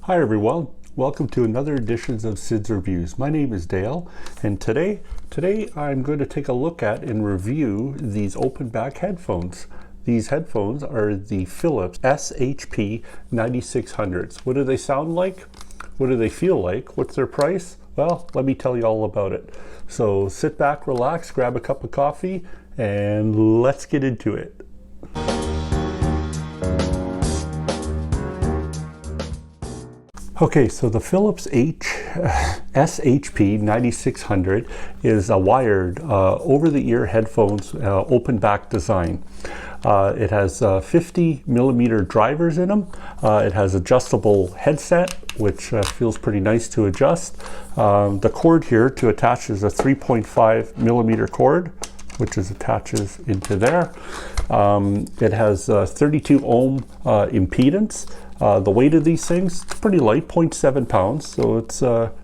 Hi everyone, welcome to another edition of Sid's Reviews. My name is Dale, and today I'm going to take a look at and review these open back headphones. These headphones are the Philips SHP9600s. What do they sound like? What do they feel like? What's their price? Well, let me tell you all about it. So sit back, relax, grab a cup of coffee, and let's get into it. Okay, so the Philips SHP9600 is a wired over-the-ear headphones open back design. It has 50 millimeter drivers in them. It has adjustable headset, which feels pretty nice to adjust. The cord here to attach is a 3.5 millimeter cord, which attaches into there. It has 32 ohm impedance. The weight of these things, it's pretty light, 0.7 pounds, so it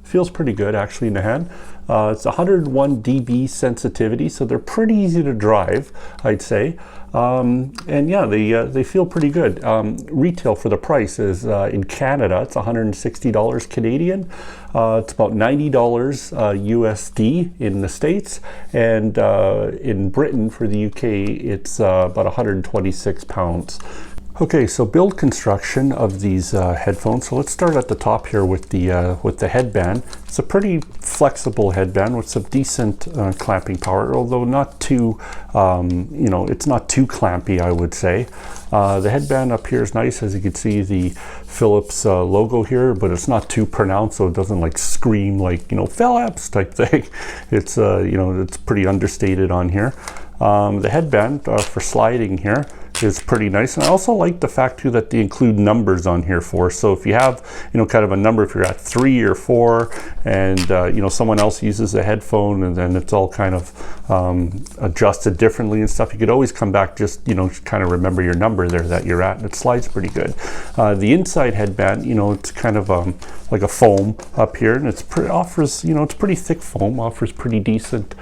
feels pretty good actually in the hand. It's 101 dB sensitivity, so they're pretty easy to drive, I'd say. And yeah, they feel pretty good. Retail for the price is in Canada, it's $160 Canadian. It's about $90 USD in the States, and in Britain for the UK, it's about 126 pounds. Okay, so build construction of these headphones. So let's start at the top here with the headband. It's a pretty flexible headband with some decent clamping power, although not too, it's not too clampy, I would say. The headband up here is nice, as you can see the Philips logo here, but it's not too pronounced, so it doesn't like scream like, Philips type thing. It's, it's pretty understated on here. The headband for sliding here is pretty nice, and I also like the fact too that they include numbers on here for, so if you have kind of a number, if you're at 3 or 4 and someone else uses a headphone and then it's all kind of adjusted differently and stuff, you could always come back, just kind of remember your number there that you're at, and it slides pretty good. The inside headband, it's kind of like a foam up here, and it's offers it's pretty thick foam, offers pretty decent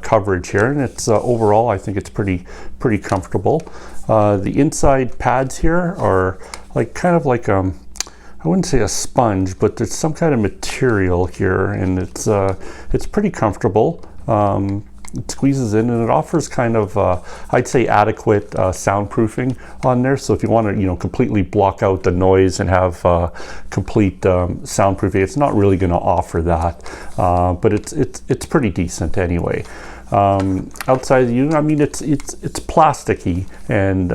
coverage here, and it's overall I think it's pretty comfortable. The inside pads here are kind of like I wouldn't say a sponge, but there's some kind of material here, and it's pretty comfortable. It squeezes in, and it offers kind of I'd say adequate soundproofing on there. So if you want to completely block out the noise and have complete soundproofing, it's not really going to offer that, but it's pretty decent anyway. Outside the unit, I mean, it's plasticky, and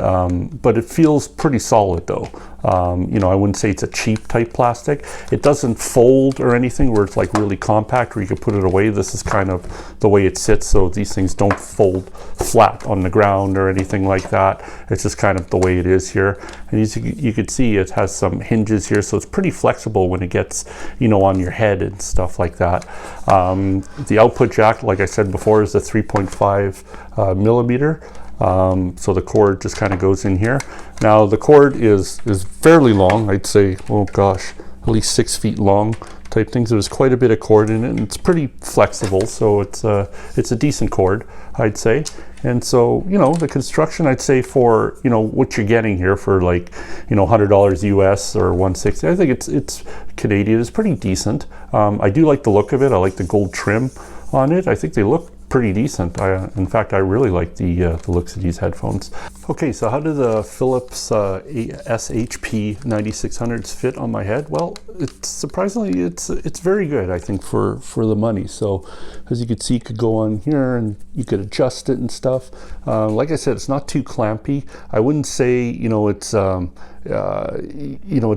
but it feels pretty solid though. I wouldn't say it's a cheap type plastic. It doesn't fold or anything where it's like really compact where you can put it away. This is kind of the way it sits, so these things don't fold flat on the ground or anything like that. It's just kind of the way it is here. And as you can see, it has some hinges here, so it's pretty flexible when it gets on your head and stuff like that. The output jack, like I said before, is a 3.5 millimeter. So the cord just kind of goes in here. Now the cord is fairly long, I'd say, oh gosh, at least 6 feet long type things. There's quite a bit of cord in it, and it's pretty flexible, so it's a decent cord, I'd say. And so the construction, I'd say, for what you're getting here for like $100 US or 160, I think it's Canadian, it's pretty decent. I do like the look of it. I like the gold trim on it. I think they look pretty decent. In fact, I really like the looks of these headphones. Okay, so how do the Philips SHP9600s fit on my head? Well, surprisingly, it's very good, I think, for the money. So as you can see, you could go on here and you could adjust it and stuff. Like I said, it's not too clampy. I wouldn't say it's it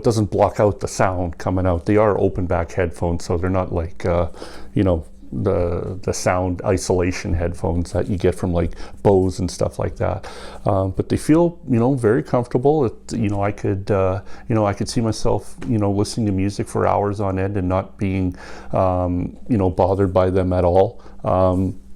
doesn't block out the sound coming out. They are open back headphones, so they're not like the sound isolation headphones that you get from like Bose and stuff like that, but they feel very comfortable. I could see myself listening to music for hours on end and not being bothered by them at all.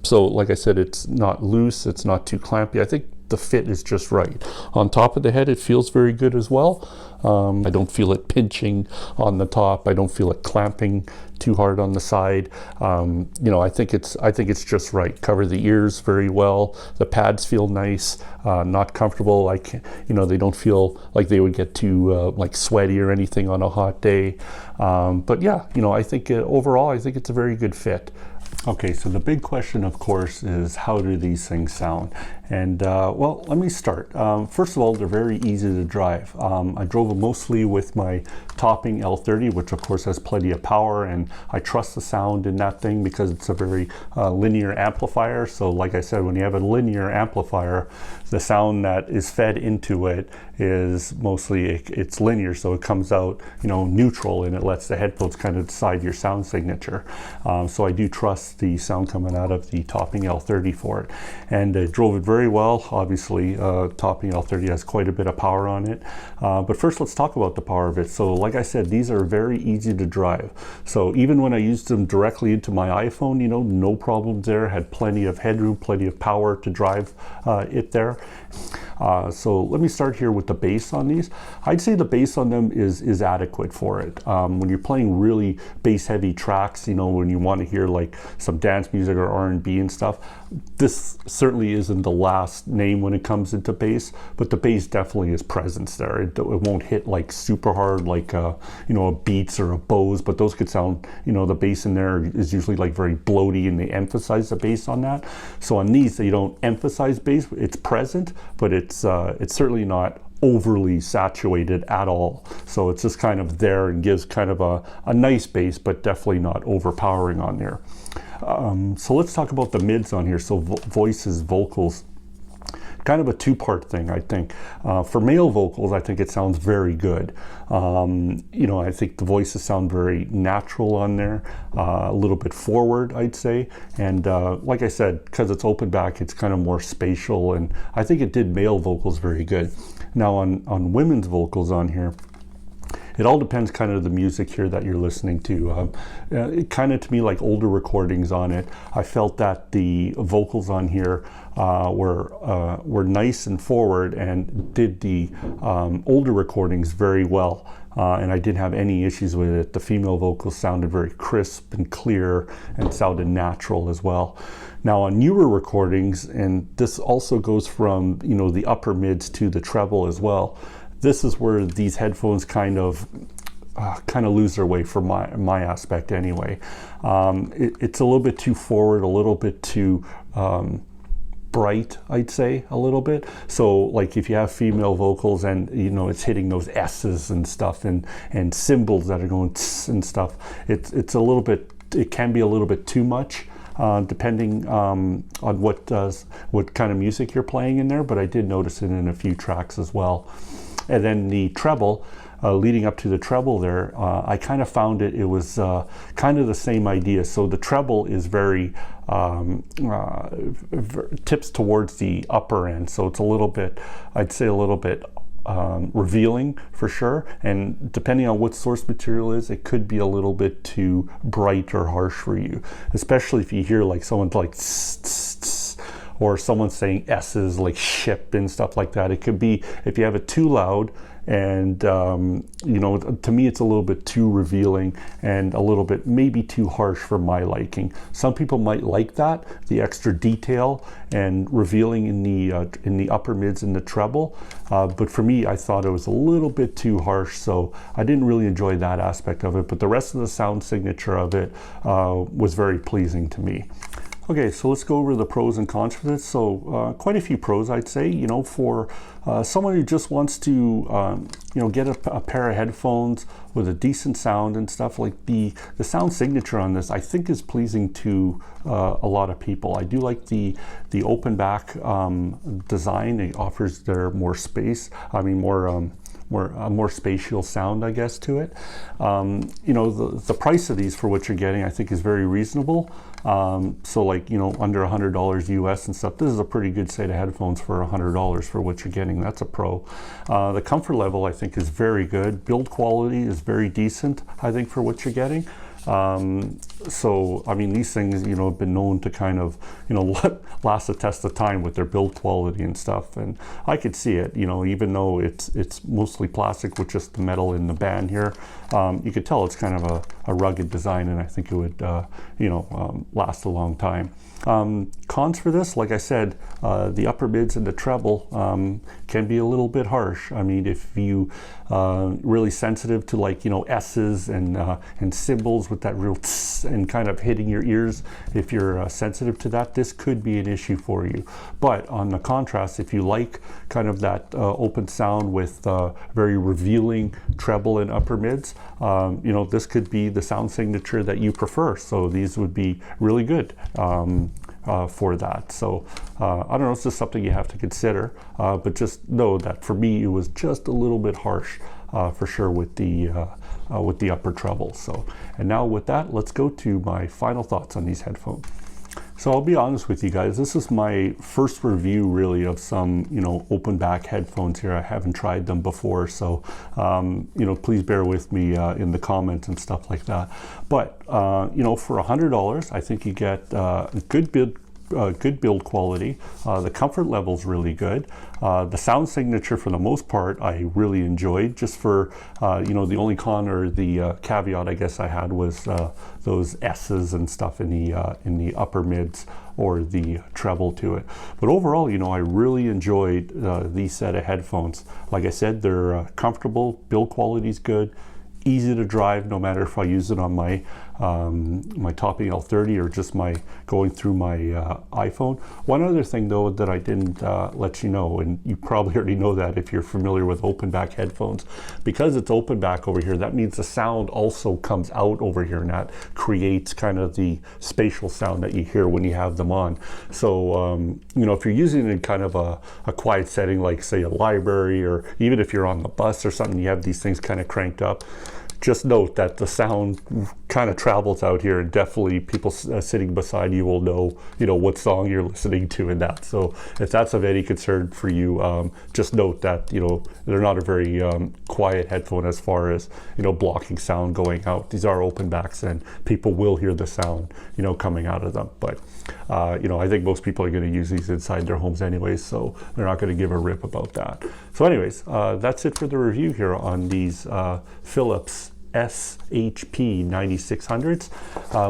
So like I said, it's not loose, it's not too clampy. I think the fit is just right. On top of the head, it feels very good as well. I don't feel it pinching on the top. I don't feel it clamping too hard on the side. You know, I think it's just right. Cover the ears very well. The pads feel nice, not comfortable. Like, you know, they don't feel like they would get too like sweaty or anything on a hot day. But yeah, you know, I think overall, I think it's a very good fit. Okay, so the big question, of course, is how do these things sound? And well, let me start. First of all, they're very easy to drive. I drove them mostly with my Topping L30, which of course has plenty of power, and I trust the sound in that thing because it's a very linear amplifier. So like I said, when you have a linear amplifier, the sound that is fed into it is mostly, it's linear, so it comes out, you know, neutral, and it lets the headphones kind of decide your sound signature. So I do trust the sound coming out of the Topping L30 for it, and I drove it very well. Obviously, Topping L30 has quite a bit of power on it, but first let's talk about the power of it. So like I said, these are very easy to drive. So even when I used them directly into my iPhone, you know, no problems there. Had plenty of headroom, plenty of power to drive it there. So let me start here with the bass on these. I'd say the bass on them is adequate for it. When you're playing really bass heavy tracks, you know, when you want to hear like some dance music or R&B and stuff, this certainly isn't the last name when it comes into bass, but the bass definitely is presence there. It won't hit like super hard like you know, a Beats or a Bose, but those could sound, you know, the bass in there is usually like very bloaty, and they emphasize the bass on that. So on these, they don't emphasize bass. It's present, but it's certainly not overly saturated at all. So it's just kind of there and gives kind of a nice bass, but definitely not overpowering on there. So let's talk about the mids on here. So voices, vocals, kind of a two-part thing, I think. For male vocals, I think it sounds very good. You know, I think the voices sound very natural on there, a little bit forward, I'd say. And like I said, because it's open back, it's kind of more spatial, and I think it did male vocals very good. Now on women's vocals on here, it all depends kind of the music here that you're listening to. It kind of, to me, like older recordings on it, I felt that the vocals on here were nice and forward, and did the older recordings very well. And I didn't have any issues with it. The female vocals sounded very crisp and clear and sounded natural as well. Now on newer recordings, and this also goes from, you know, the upper mids to the treble as well, this is where these headphones kind of lose their way from my aspect anyway. It's a little bit too forward, a little bit too bright, I'd say, a little bit. So like if you have female vocals and, you know, it's hitting those S's and stuff, and cymbals that are going tss and stuff, it's a little bit, it can be a little bit too much. Depending on what kind of music you're playing in there, but I did notice it in a few tracks as well. And then the treble, leading up to the treble there, I kind of found it was kind of the same idea. So the treble is very, tips towards the upper end. So it's a little bit, I'd say a little bit revealing for sure, and depending on what source material is, it could be a little bit too bright or harsh for you, especially if you hear like someone like tss, tss, tss, or someone saying S's like ship and stuff like that. It could be, if you have it too loud, and you know, to me it's a little bit too revealing and a little bit maybe too harsh for my liking. Some people might like that, the extra detail and revealing in the upper mids and the treble, but for me, I thought it was a little bit too harsh, so I didn't really enjoy that aspect of it. But the rest of the sound signature of it was very pleasing to me. Okay, so let's go over the pros and cons for this. So quite a few pros, I'd say, you know, for someone who just wants to, you know, get a pair of headphones with a decent sound and stuff. Like the sound signature on this, I think, is pleasing to a lot of people. I do like the open back design. It offers there more space. I mean, more spatial sound, I guess, to it. You know, the price of these for what you're getting, I think, is very reasonable. So like, you know, under $100 US and stuff, this is a pretty good set of headphones for $100 for what you're getting. That's a pro. The comfort level, I think, is very good. Build quality is very decent, I think, for what you're getting. So, I mean, these things, you know, have been known to kind of, you know, last the test of time with their build quality and stuff. And I could see it, you know, even though it's mostly plastic with just the metal in the band here, you could tell it's kind of a rugged design, and I think it would, you know, last a long time. Cons for this, like I said, the upper mids and the treble can be a little bit harsh. I mean, if you really sensitive to, like, you know, S's and cymbals with that real tss and kind of hitting your ears, if you're sensitive to that, this could be an issue for you. But on the contrast, if you like kind of that open sound with very revealing treble and upper mids, you know, this could be the sound signature that you prefer. So these would be really good for that. So I don't know, it's just something you have to consider, but just know that for me it was just a little bit harsh for sure with the upper treble. So, and now with that, let's go to my final thoughts on these headphones. So I'll be honest with you guys, this is my first review really of some, you know, open back headphones here. I haven't tried them before, so you know, please bear with me in the comments and stuff like that. But you know, for $100, I think you get good build quality. The comfort level is really good. The sound signature, for the most part, I really enjoyed. Just for you know, the only con or the caveat I guess I had was those S's and stuff in the upper mids or the treble to it. But overall, you know, I really enjoyed these set of headphones. Like I said, they're comfortable, build quality is good, easy to drive, no matter if I use it on my my Topping L30 or just my going through my iPhone. One other thing though that I didn't let you know, and you probably already know that if you're familiar with open back headphones, because it's open back over here, that means the sound also comes out over here, and that creates kind of the spatial sound that you hear when you have them on. So you know, if you're using it in kind of a quiet setting, like say a library, or even if you're on the bus or something, you have these things kind of cranked up, just note that the sound kind of travels out here, and definitely people sitting beside you will know, you know, what song you're listening to in that. So if that's of any concern for you, just note that, you know, they're not a very quiet headphone as far as, you know, blocking sound going out. These are open backs, and people will hear the sound, you know, coming out of them. But you know, I think most people are going to use these inside their homes anyways, so they're not going to give a rip about that. So anyways, that's it for the review here on these Philips SHP9600s.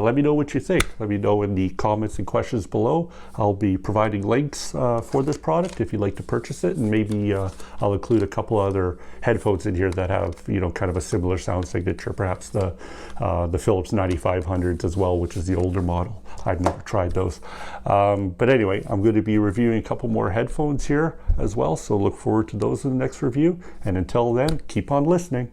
Let me know what you think. Let me know in the comments and questions below. I'll be providing links for this product if you'd like to purchase it, and maybe I'll include a couple other headphones in here that have, you know, kind of a similar sound signature, perhaps the Philips 9500s as well, which is the older model. I've never tried those. But anyway, I'm going to be reviewing a couple more headphones here as well, so look forward to those in the next review. And until then, keep on listening.